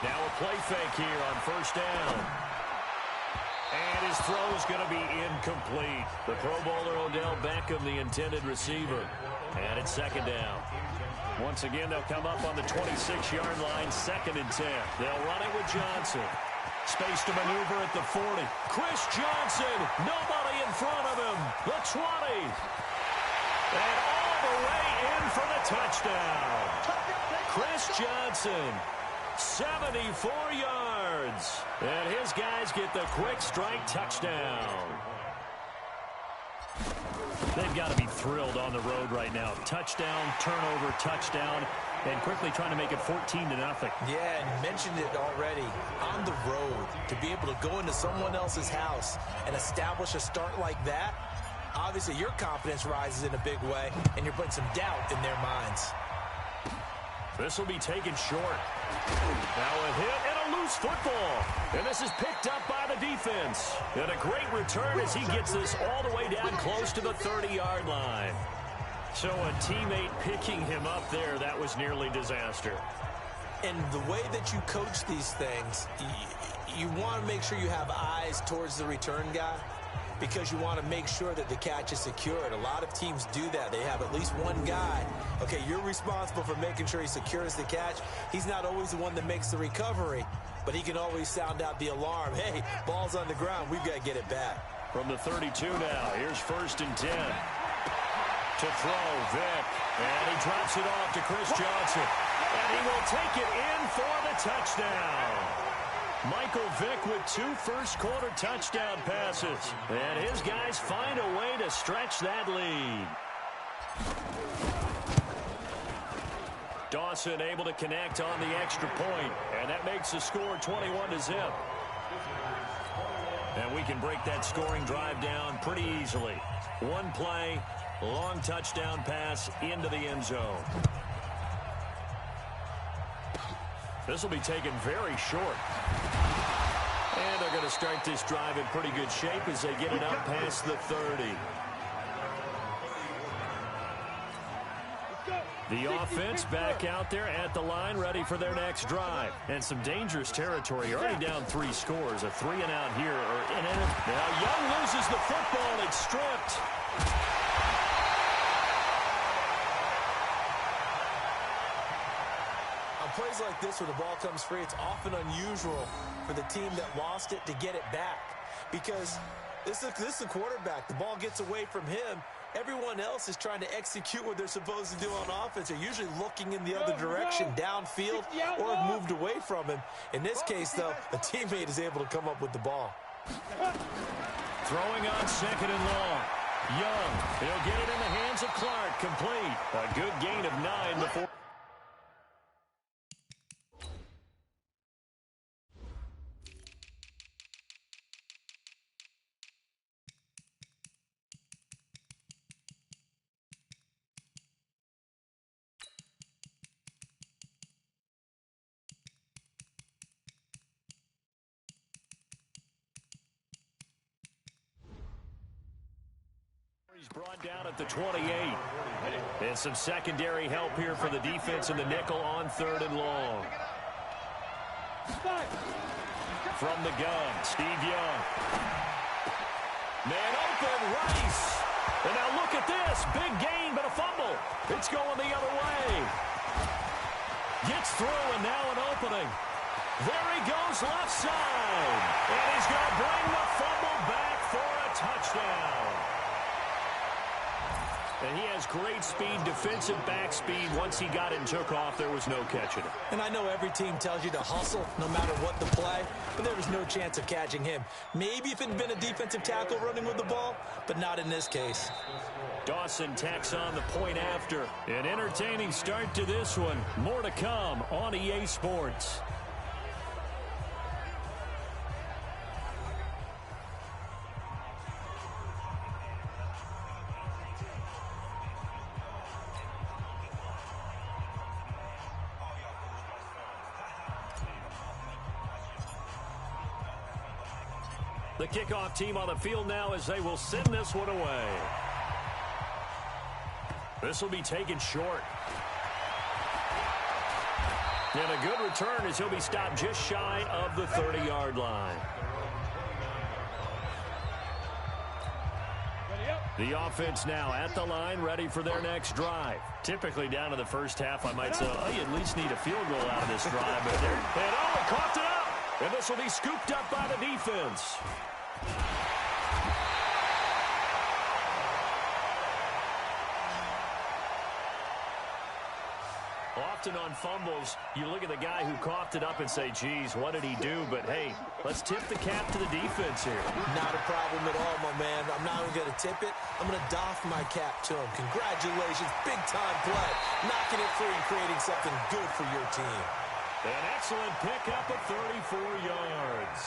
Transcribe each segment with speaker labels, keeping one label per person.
Speaker 1: Now a play fake here on first down. And his throw is going to be incomplete. The Pro Bowler Odell Beckham, the intended receiver. And it's second down. Once again, they'll come up on the 26-yard line, 2nd and 10. They'll run it with Johnson. Space to maneuver at the 40. Chris Johnson, nobody in front of him. The 20. And all the way in for the touchdown. Chris Johnson, 74 yards. And his guys get the quick strike touchdown. They've got to be thrilled on the road right now. Touchdown, turnover, touchdown, and quickly trying to make it 14-0.
Speaker 2: Yeah, and mentioned it already. On the road, to be able to go into someone else's house and establish a start like that, obviously your confidence rises in a big way, and you're putting some doubt in their minds.
Speaker 1: This will be taken short. Now a hit and a loose football. And this is picked up by the defense. And a great return as he gets this all the way down close to the 30-yard line. So a teammate picking him up there, that was nearly disaster.
Speaker 2: And the way that you coach these things, you want to make sure you have eyes towards the return guy, because you want to make sure that the catch is secured. A lot of teams do that. They have at least one guy. Okay, you're responsible for making sure he secures the catch. He's not always the one that makes the recovery, but he can always sound out the alarm. Hey, ball's on the ground. We've got to get it back.
Speaker 1: From the 32 now, here's 1st and 10. To throw, Vick. And he drops it off to Chris Johnson. And he will take it in for the touchdown. Michael Vick with 2 first-quarter touchdown passes. And his guys find a way to stretch that lead. Dawson able to connect on the extra point. And that makes the score 21-0. And we can break that scoring drive down pretty easily. One play, long touchdown pass into the end zone. This will be taken very short. And they're going to start this drive in pretty good shape as they get it up past the 30. The offense back out there at the line, ready for their next drive. And some dangerous territory. Already down 3 scores. A 3-and-out here. Now Young loses the football. It's stripped.
Speaker 2: Plays like this where the ball comes free, it's often unusual for the team that lost it to get it back, because this is the quarterback. The ball gets away from him. Everyone else is trying to execute what they're supposed to do on offense. They're usually looking in the other direction, downfield, or have moved away from him. In this case, though, a teammate is able to come up with the ball.
Speaker 1: Throwing on 2nd and long. Young, he'll get it in the hands of Clark. Complete. A good gain of 9 before. Brought down at the 28. And some secondary help here for the defense in the nickel on 3rd and long. From the gun, Steve Young. Man open, Rice. And now look at this. Big gain, but a fumble. It's going the other way. Gets through, and now an opening. There he goes left side. And he's going to bring the fumble back for a touchdown. And he has great speed, defensive back speed. Once he got it and took off, there was no catching it.
Speaker 2: And I know every team tells you to hustle no matter what the play, but there was no chance of catching him. Maybe if it had been a defensive tackle running with the ball, but not in this case.
Speaker 1: Dawson tacks on the point after. An entertaining start to this one. More to come on EA Sports. The kickoff team on the field now as they will send this one away. This will be taken short. And a good return as he'll be stopped just shy of the 30-yard line. The offense now at the line, ready for their next drive. Typically down to the first half, I might say, oh, you at least need a field goal out of this drive. But there, and oh, it coughed it up. And this will be scooped up by the defense. Often on fumbles, you look at the guy who coughed it up and say, geez, what did he do? But, hey, let's tip the cap to the defense here.
Speaker 2: Not a problem at all, my man. I'm not even going to tip it. I'm going to doff my cap to him. Congratulations. Big-time play. Knocking it free and creating something good for your team.
Speaker 1: An excellent pickup of 34 yards.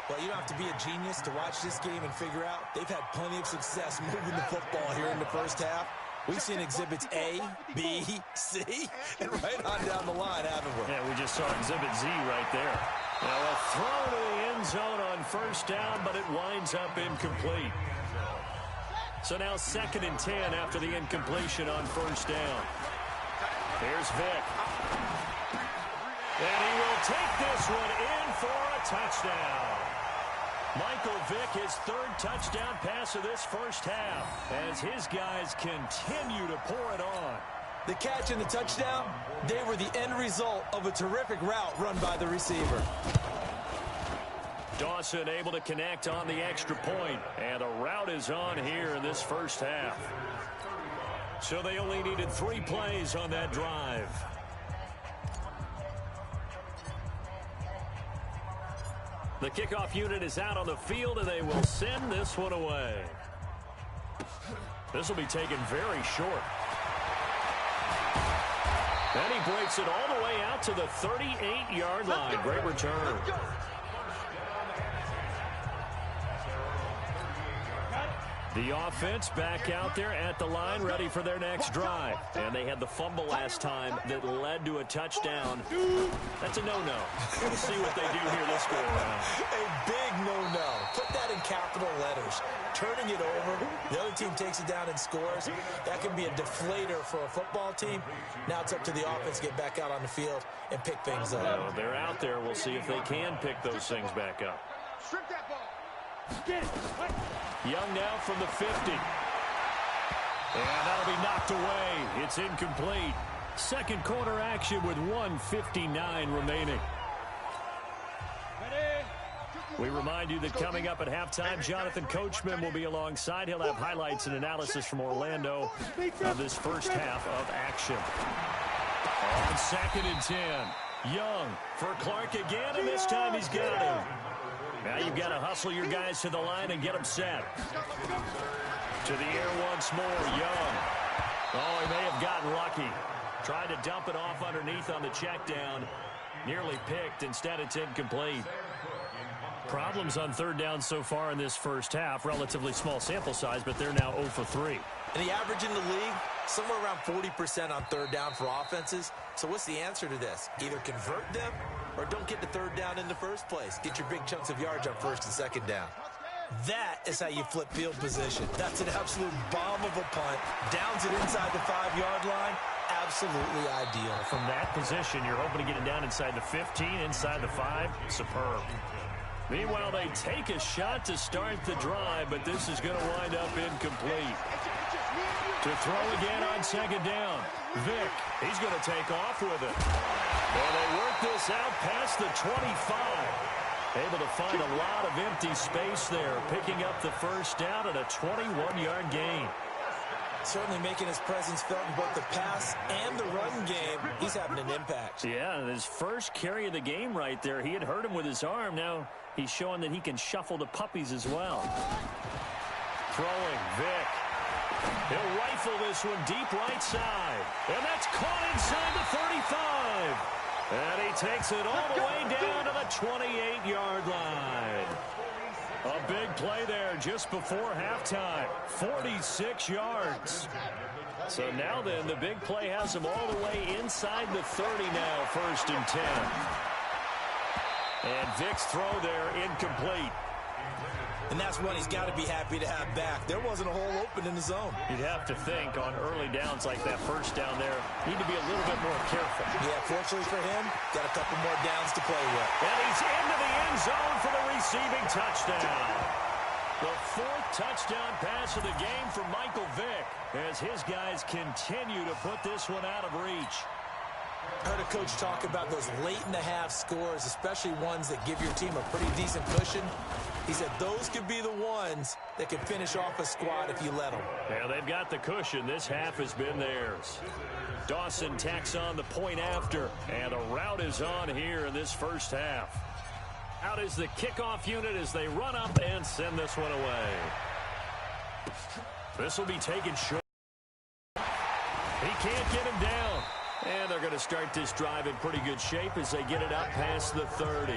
Speaker 2: Well, you don't have to be a genius to watch this game and figure out they've had plenty of success moving the football here in the first half. We've seen exhibits A, B, C, and right on down the line, haven't we?
Speaker 1: Yeah, we just saw exhibit Z right there. Now a throw to the end zone on first down, but it winds up incomplete. So now 2nd and 10 after the incompletion on first down. Here's Vick. And he will take this one in for a touchdown. Michael Vick, his 3rd touchdown pass of this first half, as his guys continue to pour it on.
Speaker 2: The catch and the touchdown, they were the end result of a terrific route run by the receiver.
Speaker 1: Dawson able to connect on the extra point, and the route is on here in this first half. So they only needed 3 plays on that drive. The kickoff unit is out on the field, and they will send this one away. This will be taken very short. And he breaks it all the way out to the 38-yard line. Great return. The offense back out there at the line, ready for their next drive. And they had the fumble last time that led to a touchdown. That's a no-no. We'll see what they do here this go around.
Speaker 2: A big no-no. Put that in capital letters. Turning it over, the other team takes it down and scores. That can be a deflator for a football team. Now it's up to the offense to get back out on the field and pick things up.
Speaker 1: Well, they're out there. We'll see if they can pick those things back up.
Speaker 3: Strip that ball.
Speaker 1: Young now from the 50. And that'll be knocked away. It's incomplete. Second quarter action with 1:59 remaining. We remind you that coming up at halftime, Jonathan Coachman will be alongside. He'll have highlights and analysis from Orlando of this first half of action. On 2nd and 10, Young for Clark again, and this time he's got him. Now you've got to hustle your guys to the line and get them set. To the air once more, Young. Oh, he may have gotten lucky. Tried to dump it off underneath on the check down. Nearly picked. Instead, it's incomplete. Problems on 3rd down so far in this first half. Relatively small sample size, but they're now 0 for 3.
Speaker 2: And the average in the league, somewhere around 40% on 3rd down for offenses. So what's the answer to this? Either convert them or don't get the 3rd down in the first place. Get your big chunks of yards on 1st and 2nd down. That is how you flip field position. That's an absolute bomb of a punt. Downs it inside the 5-yard line. Absolutely ideal.
Speaker 1: From that position, you're hoping to get it down inside the 15, inside the 5. Superb. Meanwhile, they take a shot to start the drive, but this is going to wind up incomplete. To throw again on 2nd down. Vick, he's going to take off with it. And they work this out past the 25. Able to find a lot of empty space there, picking up the first down at a 21-yard gain.
Speaker 2: Certainly making his presence felt in both the pass and the run game. He's having an impact.
Speaker 1: Yeah, his first carry of the game right there. He had hurt him with his arm. Now he's showing that he can shuffle the puppies as well. Throwing, Vick. He'll rifle this one deep right side. And that's caught inside the 35. And he takes it all the way down to the 28-yard line. A big play there just before halftime. 46 yards. So now then, the big play has him all the way inside the 30 now, 1st and 10. And Vick's throw there incomplete.
Speaker 2: And that's one he's got to be happy to have back. There wasn't a hole open in the zone.
Speaker 1: You'd have to think on early downs like that first down there, need to be a little bit more careful.
Speaker 2: Yeah, fortunately for him, got a couple more downs to play with.
Speaker 1: And he's into the end zone for the receiving touchdown. The fourth touchdown pass of the game for Michael Vick as his guys continue to put this one out of reach.
Speaker 2: I heard a coach talk about those late-in-the-half scores, especially ones that give your team a pretty decent cushion. He said those could be the ones that can finish off a squad if you let them.
Speaker 1: Yeah, they've got the cushion. This half has been theirs. Dawson tacks on the point after, and a rout is on here in this first half. Out is the kickoff unit as they run up and send this one away. This will be taken short. He can't get him down. And they're going to start this drive in pretty good shape as they get it up past the 30.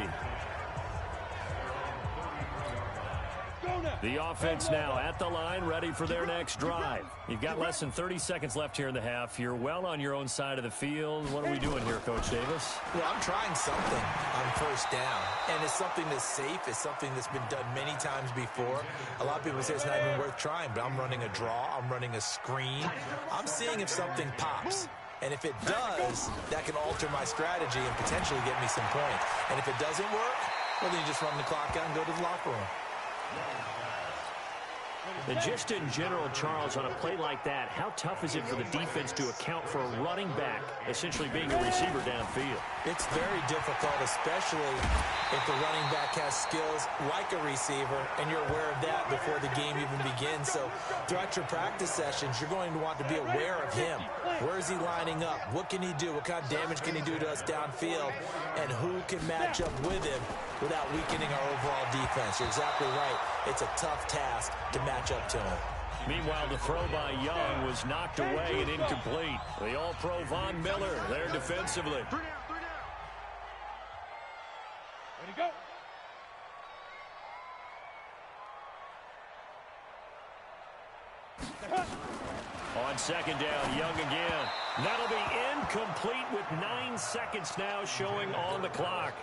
Speaker 1: The offense now at the line, ready for their next drive. You've got less than 30 seconds left here in the half. You're well on your own side of the field. What are we doing here, Coach Davis?
Speaker 2: Well, I'm trying something on first down, and it's something that's safe. It's something that's been done many times before. A lot of people say it's not even worth trying, but I'm running a draw. I'm running a screen. I'm seeing if something pops. And if it does, that can alter my strategy and potentially get me some points. And if it doesn't work, well, then you just run the clock out and go to the locker room.
Speaker 1: And just in general, Charles, on a play like that, how tough is it for the defense to account for a running back essentially being a receiver downfield?
Speaker 2: It's very difficult, especially if the running back has skills like a receiver, and you're aware of that before the game even begins. So throughout your practice sessions, you're going to want to be aware of him. Where is he lining up? What can he do? What kind of damage can he do to us downfield? And who can match up with him without weakening our overall defense? You're exactly right. It's a tough task to match up to him.
Speaker 1: Meanwhile, the throw by Young was knocked away and incomplete. The All-Pro Von Miller there defensively.
Speaker 3: Ready, go.
Speaker 1: On second down, Young again. That'll be incomplete with 9 seconds now showing on the clock.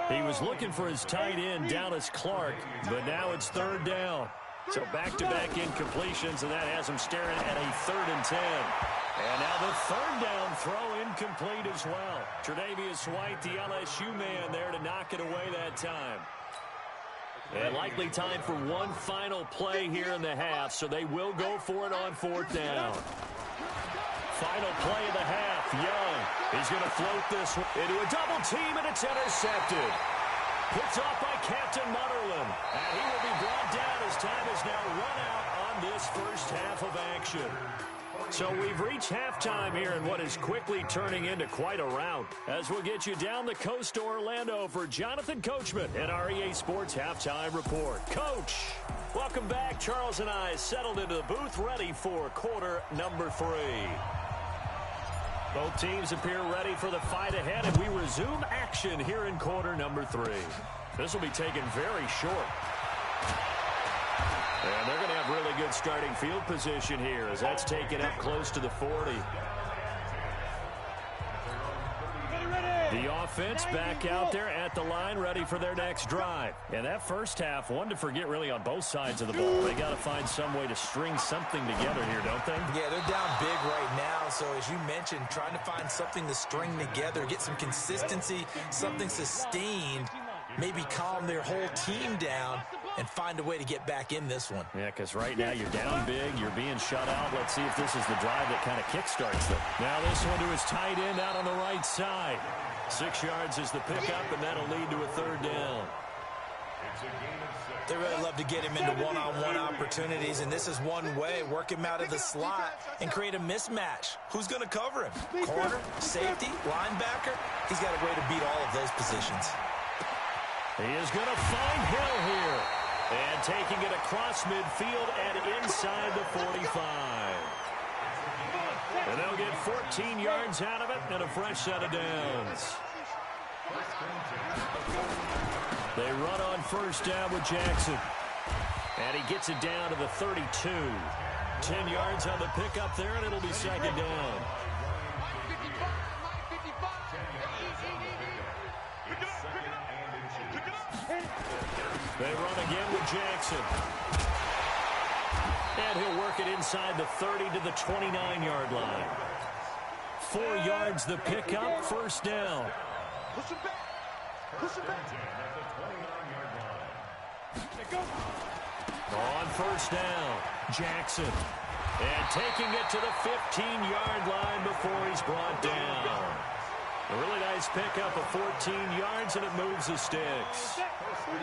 Speaker 1: He was looking for his tight end, Dallas Clark, but now it's third down. So back-to-back incompletions, and that has him staring at a 3rd and 10. And now the third down throw incomplete as well. Tre'Davious White, the LSU man, there to knock it away that time. And likely time for one final play here in the half, so they will go for it on 4th down. Final play of the half, Young. He's going to float this one into a double team, and it's intercepted. Picked off by Captain Mutterland. And he will be brought down as time is now run out on this first half of action. So we've reached halftime here in what is quickly turning into quite a rout. As we'll get you down the coast to Orlando for Jonathan Coachman and our EA Sports Halftime Report. Coach, welcome back. Charles and I settled into the booth ready for quarter number 3. Both teams appear ready for the fight ahead, and we resume action here in quarter number 3. This will be taken very short. And they're going to have really good starting field position here as that's taken up close to the 40. The offense back out there at the line, ready for their next drive. And that first half, one to forget really on both sides of the ball. They got to find some way to string something together here, don't they?
Speaker 2: Yeah, they're down big right now. So as you mentioned, trying to find something to string together, get some consistency, something sustained, maybe calm their whole team down and find a way to get back in this one.
Speaker 1: Yeah, because right now you're down big, you're being shut out. Let's see if this is the drive that kind of kickstarts them. Now this one to his tight end out on the right side. 6 yards is the pickup, and that'll lead to a 3rd down.
Speaker 2: They really love to get him into one-on-one opportunities, and this is one way. Work him out of the slot and create a mismatch. Who's going to cover him? Corner, safety, linebacker? He's got a way to beat all of those positions.
Speaker 1: He is going to find Hill here. And taking it across midfield and inside the 45. And they'll get 14 yards out of it and a fresh set of downs. They run on first down with Jackson. And he gets it down to the 32. 10 yards on the pickup there, and it'll be second down. They run again with Jackson. And he'll work it inside the 30 to the 29-yard line. 4 yards the pickup, first down.
Speaker 3: Push it back. Push it back.
Speaker 1: On first down, Jackson. And taking it to the 15-yard line before he's brought down. A really nice pickup of 14 yards, and it moves the sticks.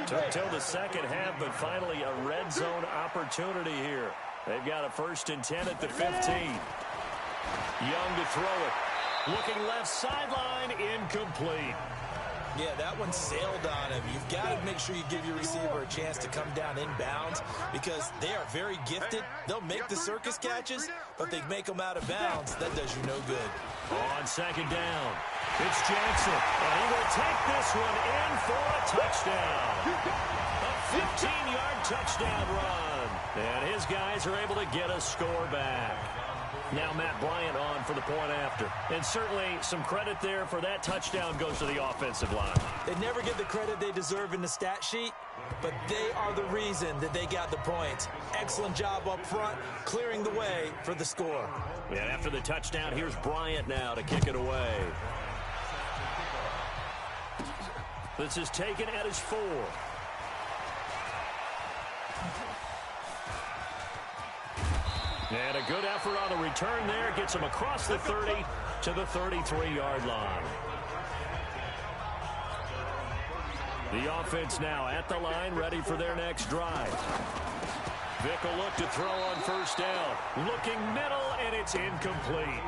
Speaker 1: Took till the second half, but finally a red zone opportunity here. They've got a 1st and 10 at the 15. Young to throw it. Looking left sideline, incomplete.
Speaker 2: Yeah, that one sailed on him. You've got to make sure you give your receiver a chance to come down inbounds because they are very gifted. They'll make the circus catches, but they make them out of bounds. That does you no good.
Speaker 1: On second down, it's Jackson, and he will take this one in for a touchdown. A 15-yard touchdown run, and his guys are able to get a score back. Now Matt Bryant on for the point after. And certainly some credit there for that touchdown goes to the offensive line.
Speaker 2: They never get the credit they deserve in the stat sheet, but they are the reason that they got the points. Excellent job up front, clearing the way for the score.
Speaker 1: And after the touchdown, here's Bryant now to kick it away. This is taken at his 4. And a good effort on the return there. Gets him across the 30 to the 33-yard line. The offense now at the line, ready for their next drive. Vick will look to throw on first down. Looking middle, and it's incomplete.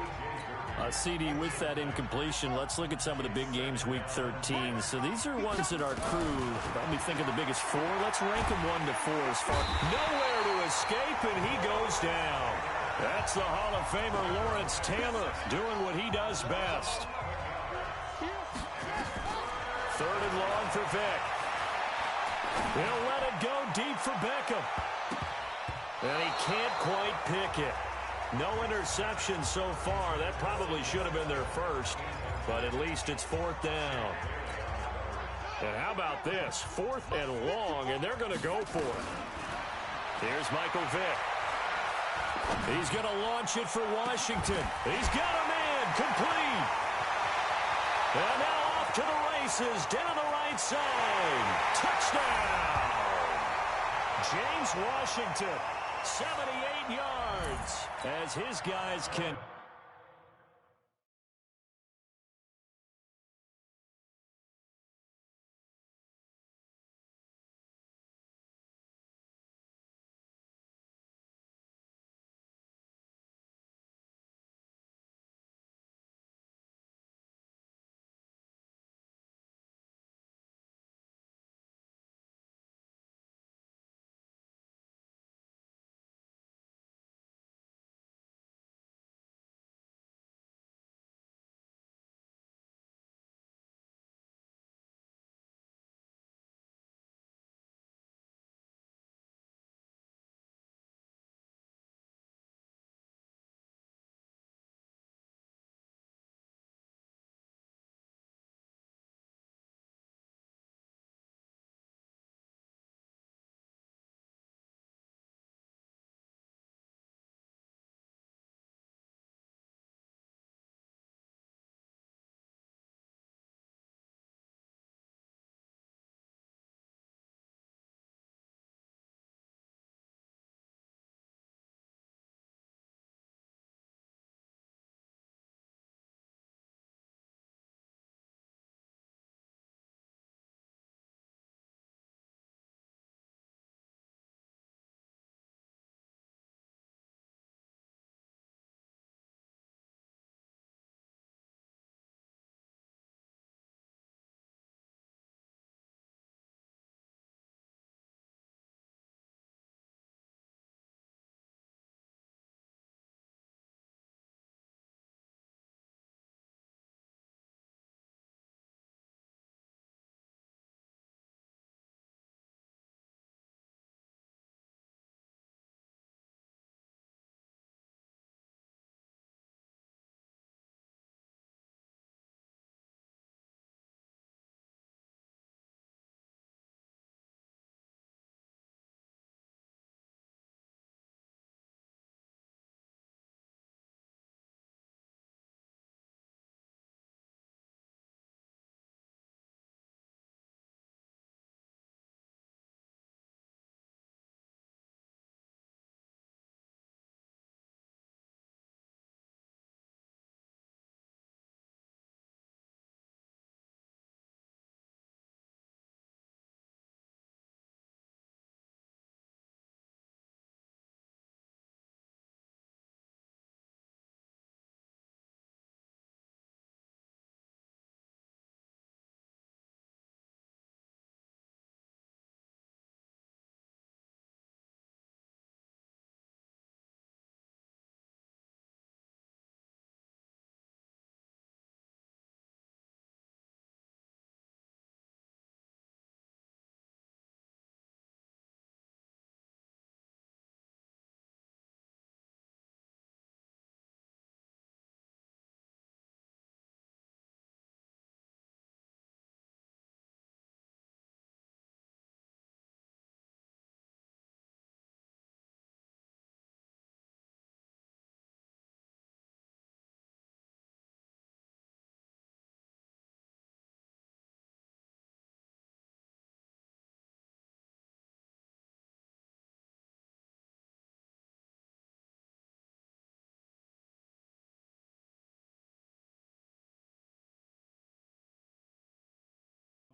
Speaker 1: CD, with that incompletion, let's look at some of the big games week 13. So these are ones that our crew, let me think of the biggest 4. Let's rank them 1 to 4 as far. Nowhere to escape, and he goes down. That's the Hall of Famer Lawrence Taylor doing what he does best. 3rd and long for Vick. He'll let it go deep for Beckham. And he can't quite pick it. No interception so far. That probably should have been their first, but at least it's 4th down. And how about this? 4th and long, and they're going to go for it. Here's Michael Vick. He's going to launch it for Washington. He's got a man complete. And now off to the races, down the right side. Touchdown! James Washington, 78 yards, as his guys can...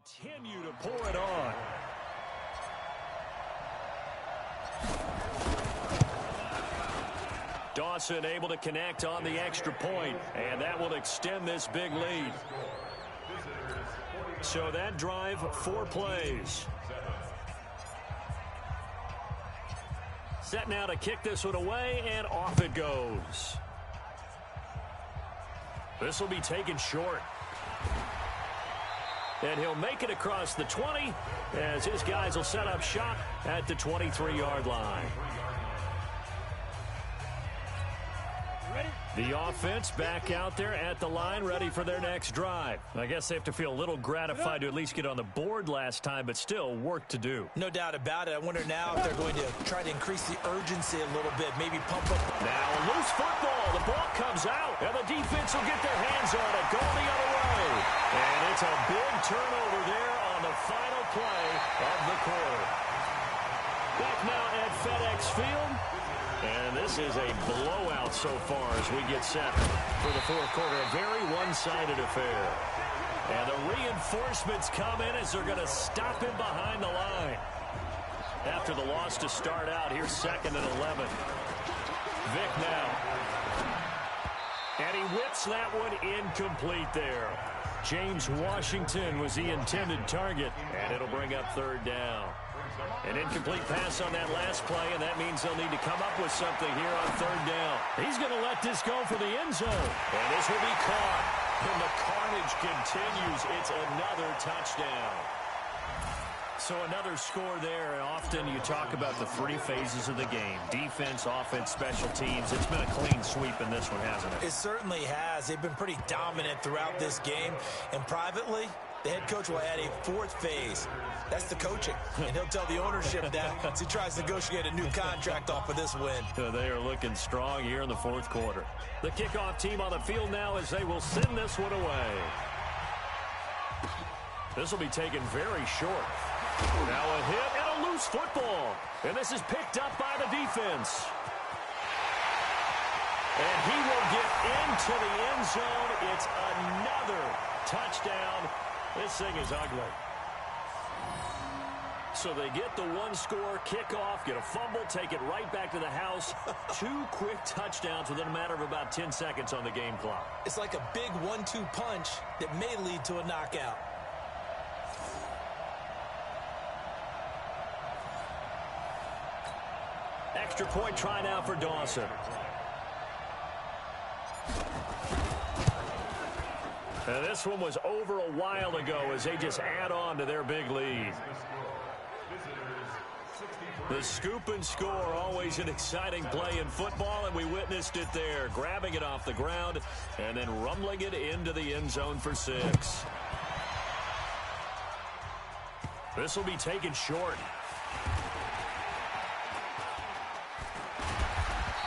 Speaker 1: continue to pour it on. Dawson able to connect on the extra point, and that will extend this big lead. So that drive, 4 plays. Set now to kick this one away, and off it goes. This will be taken short. And he'll make it across the 20 as his guys will set up shop at the 23-yard line. The offense back out there at the line, ready for their next drive. I guess they have to feel a little gratified to at least get on the board last time, but still work to do.
Speaker 2: No doubt about it. I wonder now if they're going to try to increase the urgency a little bit, maybe pump up.
Speaker 1: Now a loose football. The ball comes out, and the defense will get their hands on it, going the other way. And it's a big turnover there on the final play of the quarter. Back now at FedEx Field. And this is a blowout so far as we get set for the fourth quarter. A very one-sided affair. And the reinforcements come in as they're going to stop him behind the line. After the loss to start out, here's 2nd and 11. Vick now. And he whips that one incomplete there. James Washington was the intended target. And it'll bring up 3rd down. An incomplete pass on that last play, and that means they'll need to come up with something here on 3rd down. He's going to let this go for the end zone. And this will be caught. And the carnage continues. It's another touchdown. So another score there. And often you talk about the 3 phases of the game. Defense, offense, special teams. It's been a clean sweep in this one, hasn't it?
Speaker 2: It certainly has. They've been pretty dominant throughout this game. And privately, the head coach will add a 4th phase. That's the coaching. And he'll tell the ownership that as he tries to negotiate a new contract off of this win.
Speaker 1: They are looking strong here in the 4th quarter. The kickoff team on the field now as they will send this one away. This will be taken very short. Now a hit and a loose football. And this is picked up by the defense. And he will get into the end zone. It's another touchdown. This thing is ugly. So they get the 1-score kickoff, get a fumble, take it right back to the house. 2 quick touchdowns within a matter of about 10 seconds on the game clock.
Speaker 2: It's like a big 1-2 punch that may lead to a knockout.
Speaker 1: Extra point try now for Dawson. And this one was over a while ago as they just add on to their big lead. The scoop and score, always an exciting play in football, and we witnessed it there. Grabbing it off the ground and then rumbling it into the end zone for 6. This will be taken short.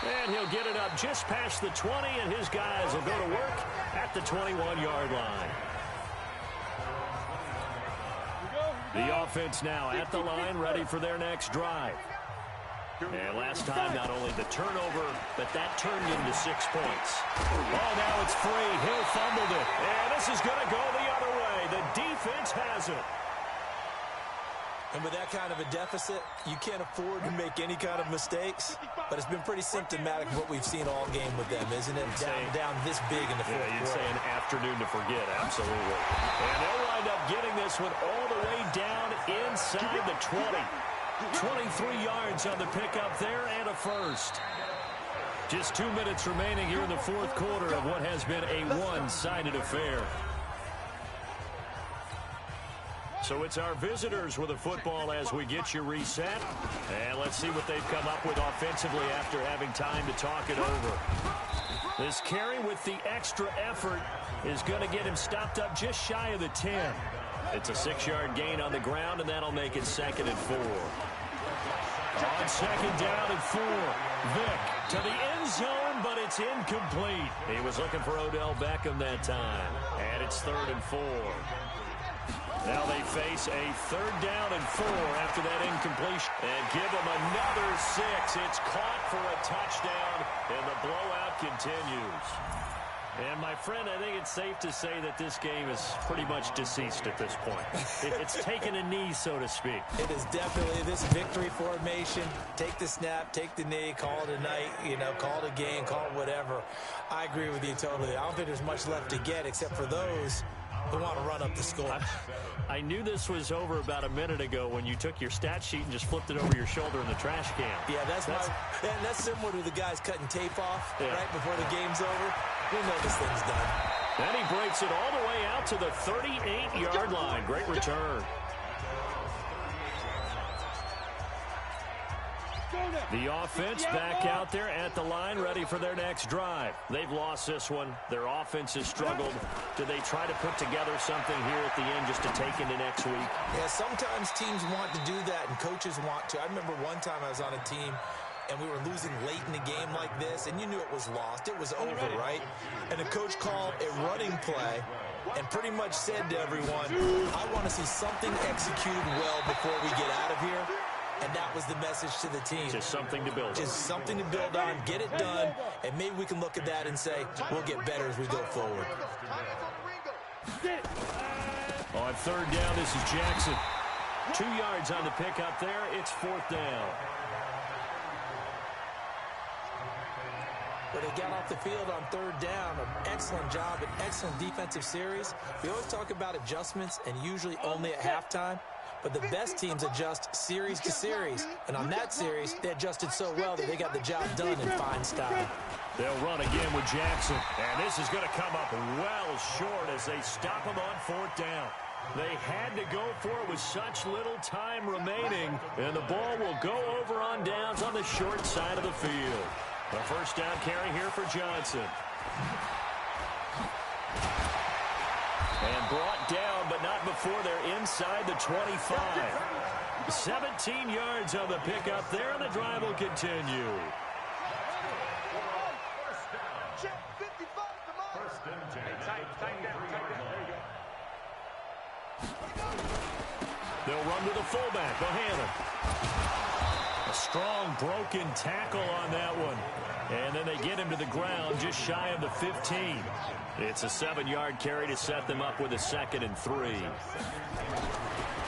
Speaker 1: And he'll get it up just past the 20, and his guys will go to work at the 21-yard line. The offense now at the line, ready for their next drive. And last time, not only the turnover, but that turned into 6 points. Oh, now it's free. Hill fumbled it. And this is going to go the other way. The defense has it.
Speaker 2: And with that kind of a deficit, you can't afford to make any kind of mistakes. But it's been pretty symptomatic of what we've seen all game with them, isn't it? Down this big in the fourth quarter.
Speaker 1: You'd say an afternoon to forget, absolutely. And they'll wind up getting this one all the way down inside the 20. 23 yards on the pickup there and a first. Just 2 minutes remaining here in the fourth quarter of what has been a one-sided affair. So it's our visitors with the football as we get you reset. And let's see what they've come up with offensively after having time to talk it over. This carry with the extra effort is going to get him stopped up just shy of the 10. It's a 6-yard gain on the ground, and that'll make it 2nd and 4. On 2nd down and 4. Vick to the end zone, but it's incomplete. He was looking for Odell Beckham that time. And it's 3rd and 4. Now they face a 3rd down and 4 after that incompletion. And give them another 6. It's caught for a touchdown, and the blowout continues. And, my friend, I think it's safe to say that this game is pretty much deceased at this point. It's taken a knee, so to speak.
Speaker 2: It is definitely this victory formation. Take the snap, take the knee, call it a night, call it a game, call it whatever. I agree with you totally. I don't think there's much left to get except for those who want to run up the score.
Speaker 1: I knew this was over about a minute ago when you took your stat sheet and just flipped it over your shoulder in the trash can.
Speaker 2: Yeah, that's similar to the guys cutting tape off right before the game's over. We know this thing's done.
Speaker 1: Then he breaks it all the way out to the 38-yard line. Great return. The offense back out there at the line, ready for their next drive. They've lost this one. Their offense has struggled. Do they try to put together something here at the end just to take into next week?
Speaker 2: Yeah, sometimes teams want to do that, and coaches want to. I remember one time I was on a team, and we were losing late in the game like this, and you knew it was lost. It was over, right? And the coach called a running play and pretty much said to everyone, I want to see something executed well before we get out of here. And that was the message to the team.
Speaker 1: Just something to build on.
Speaker 2: Just something to build on, get it done, and maybe we can look at that and say, we'll get better as we go forward.
Speaker 1: On third down, this is Jackson. 2 yards on the pickup there. It's fourth down.
Speaker 2: But they got off the field on third down. An excellent job, an excellent defensive series. We always talk about adjustments, and usually only at halftime. But the best teams adjust series to series. And on that series, they adjusted so well that they got the job done in fine style.
Speaker 1: They'll run again with Jackson. And this is going to come up well short as they stop him on fourth down. They had to go for it with such little time remaining. And the ball will go over on downs on the short side of the field. The first down carry here for Johnson. And brought down, but not before they're inside the 25. 17 yards on the pickup there, and the drive will continue. They'll run to the fullback, Bohannon. A strong broken tackle on that one. And then they get him to the ground just shy of the 15. It's a 7-yard carry to set them up with a 2nd and 3.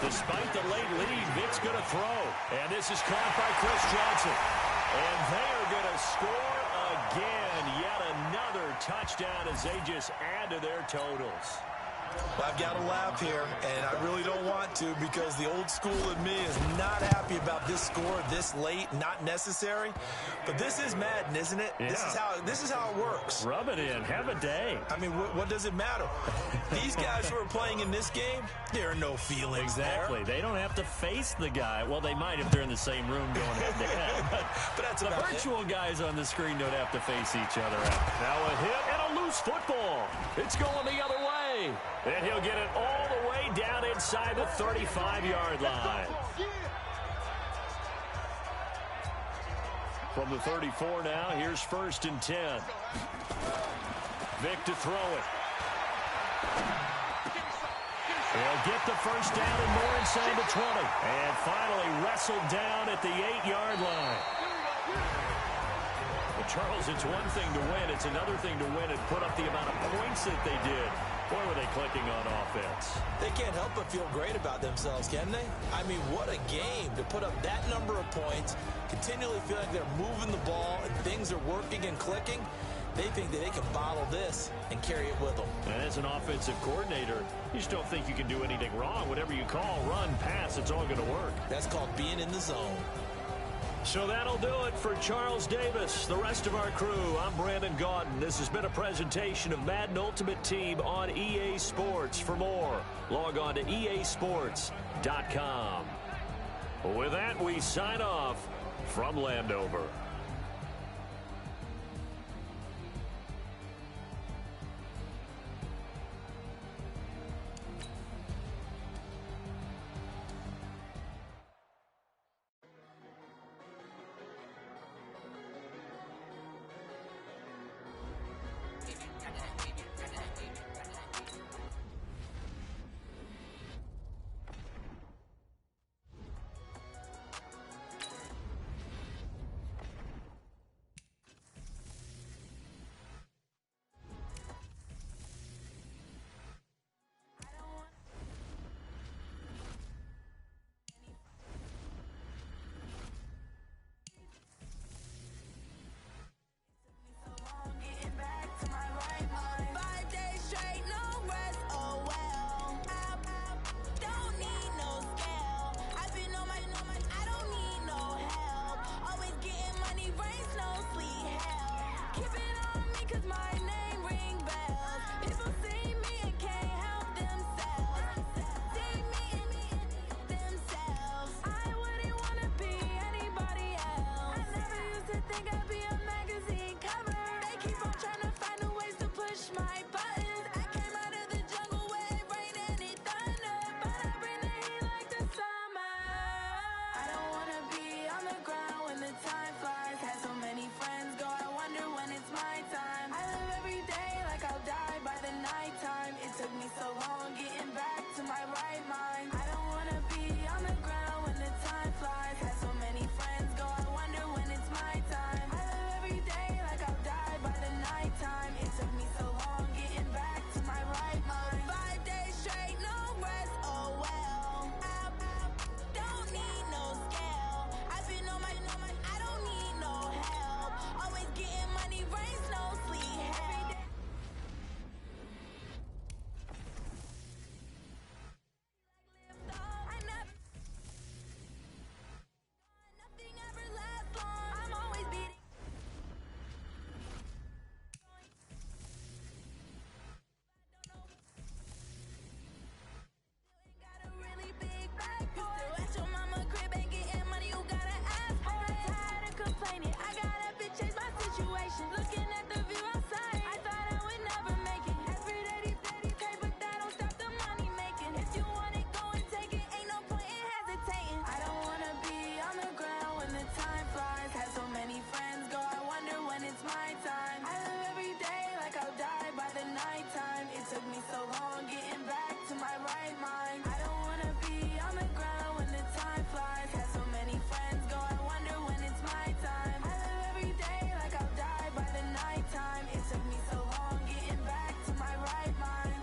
Speaker 1: Despite the late lead, Vic's going to throw. And this is caught by Chris Johnson. And they are going to score again. Yet another touchdown as they just add to their totals.
Speaker 2: Well, I've got to laugh here, and I really don't want to because the old school in me is not happy about this score this late, not necessary. But this is Madden, isn't it?
Speaker 1: Yeah.
Speaker 2: This is how it works.
Speaker 1: Rub it in. Have a day.
Speaker 2: I mean, what does it matter? These guys who are playing in this game, there are no feelings
Speaker 1: Exactly.
Speaker 2: there.
Speaker 1: They don't have to face the guy. Well, they might if they're in the same room going head-to-head.
Speaker 2: But that's
Speaker 1: the
Speaker 2: about
Speaker 1: virtual guys on the screen don't have to face each other out. Now a hit and a loose football. It's going the other way. And he'll get it all the way down inside the 35-yard line. From the 34 now, here's 1st and 10. Vic to throw it. He'll get the first down and more inside the 20. And finally wrestled down at the 8-yard line. Well, Charles, it's one thing to win. It's another thing to win and put up the amount of points that they did. Boy, were they clicking on offense.
Speaker 2: They can't help but feel great about themselves, can they? I mean, what a game to put up that number of points, continually feel like they're moving the ball and things are working and clicking. They think that they can bottle this and carry it with them.
Speaker 1: And as an offensive coordinator, you just don't think you can do anything wrong. Whatever you call, run, pass, it's all going to work.
Speaker 2: That's called being in the zone.
Speaker 1: So that'll do it for Charles Davis, the rest of our crew. I'm Brandon Gaudin. This has been a presentation of Madden Ultimate Team on EA Sports. For more, log on to easports.com. With that, we sign off from Landover.
Speaker 4: mind. I don't wanna be on the ground when the time flies. Had so many friends go, I wonder when it's my time. I live every day like I'll die by the nighttime. It took me so long getting back to my right mind. 5 days straight, no rest, oh well. Don't need no scale. I've been on my, I don't need no help. Always getting money, rains, no sleep. Every day. I never, nothing ever lasts long. I'm always beating. Got a really big bag. You still at your mama crib and getting money, you gotta ask for it. I'm tired of complaining. I gotta bitch change my situation. Looking at the view outside, I thought I would never make it. Every day these pay, but that don't stop the money making. If you want it, go and take it. Ain't no point in hesitating. I don't wanna be on the ground when the time flies. Had so many friends go, I wonder when it's my time. I live every day like I'll die by the nighttime. It took me so long getting back to my right mind. I don't wanna be on the ground when the time flies. Had so many friends go, I wonder when it's my time. I live every day like I'll die by the nighttime. It took me so long getting back to my right mind.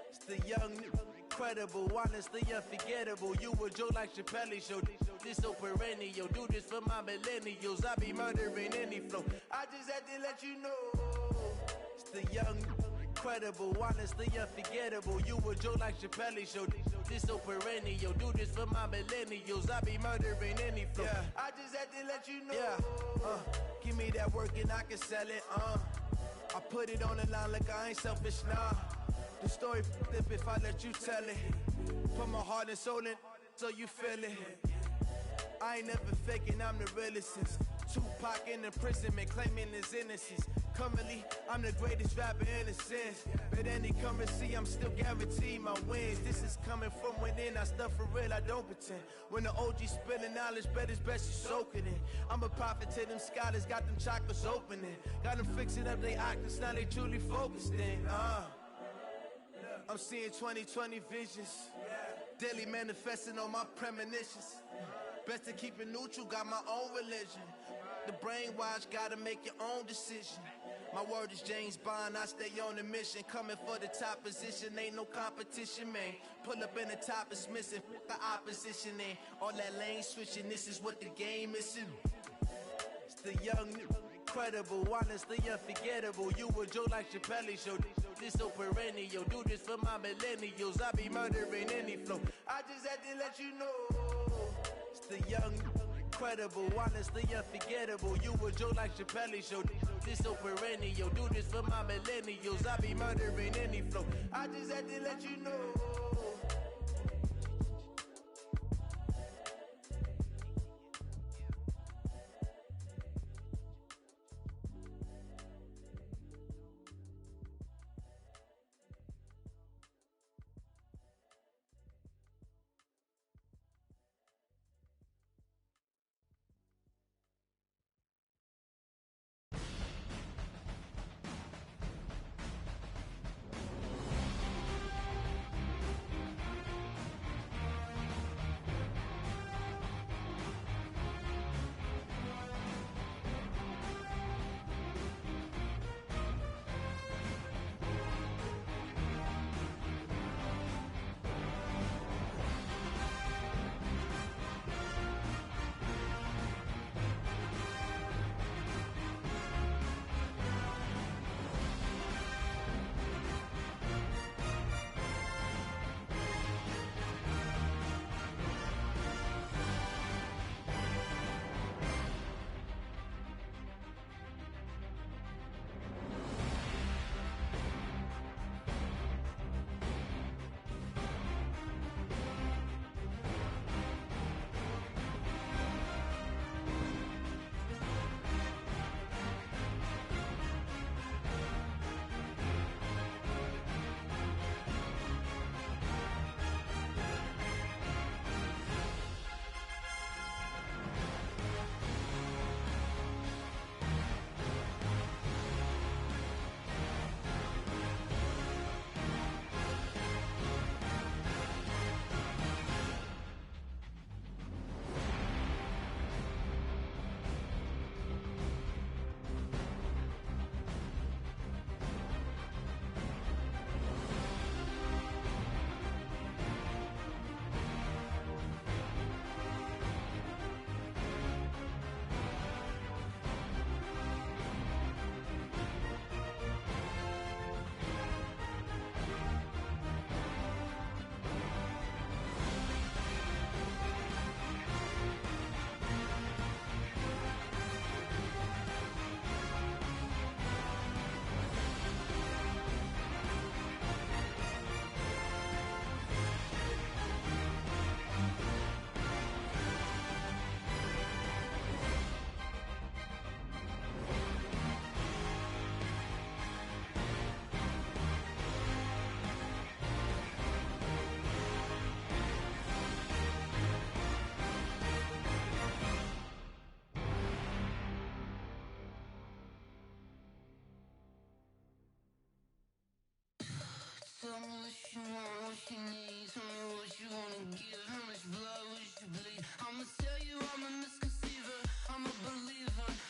Speaker 5: It's the young, incredible, honestly unforgettable. You a joke like Chappelle show. This so perennial. Do this for my millennials. I be murdering any flow. I just had to let you know. It's the young, incredible, honestly unforgettable. You a joke like Chappelle show. This so perennial. Do this for my millennials. I be murdering any flow. Yeah. I just had to let you know. Yeah. Give me that work and I can sell it. I put it on the line like I ain't selfish, nah. The story flip if I let you tell it. Put my heart and soul in so you feel it. I ain't never faking, I'm the realest since Tupac in imprisonment, claiming his innocence. Currently, I'm the greatest rapper in a sense. But any currency, I'm still guaranteed my wins. This is coming from within, I stuff for real, I don't pretend. When the OG spilling knowledge, bet it's best you soak it in. I'm a prophet to them scholars, got them chakras opening. Got them fixing up they octaves, now they truly focused in. I'm seeing 2020 visions. Daily manifesting on my premonitions. Best to keep it neutral, got my own religion. The brainwash, gotta make your own decision. My word is James Bond, I stay on a mission. Coming for the top position, ain't no competition, man. Pull up in the top is missing, the opposition ain't. All that lane switching, this is what the game is. It's the young, incredible, honestly unforgettable. You a joke like Chappelle show. This so perennial. Do this for my millennials. I be murdering any flow. I just had to let you know. It's the young, incredible, honestly unforgettable. You a joke like Chappelle show. This so perennial. Do this for my millennials. I be murdering any flow. I just had to let you know.
Speaker 4: Tell me what you want, what you need. Tell me what you wanna give. How much blood would you bleed? I'ma tell you I'm a misconceiver. I'm a believer.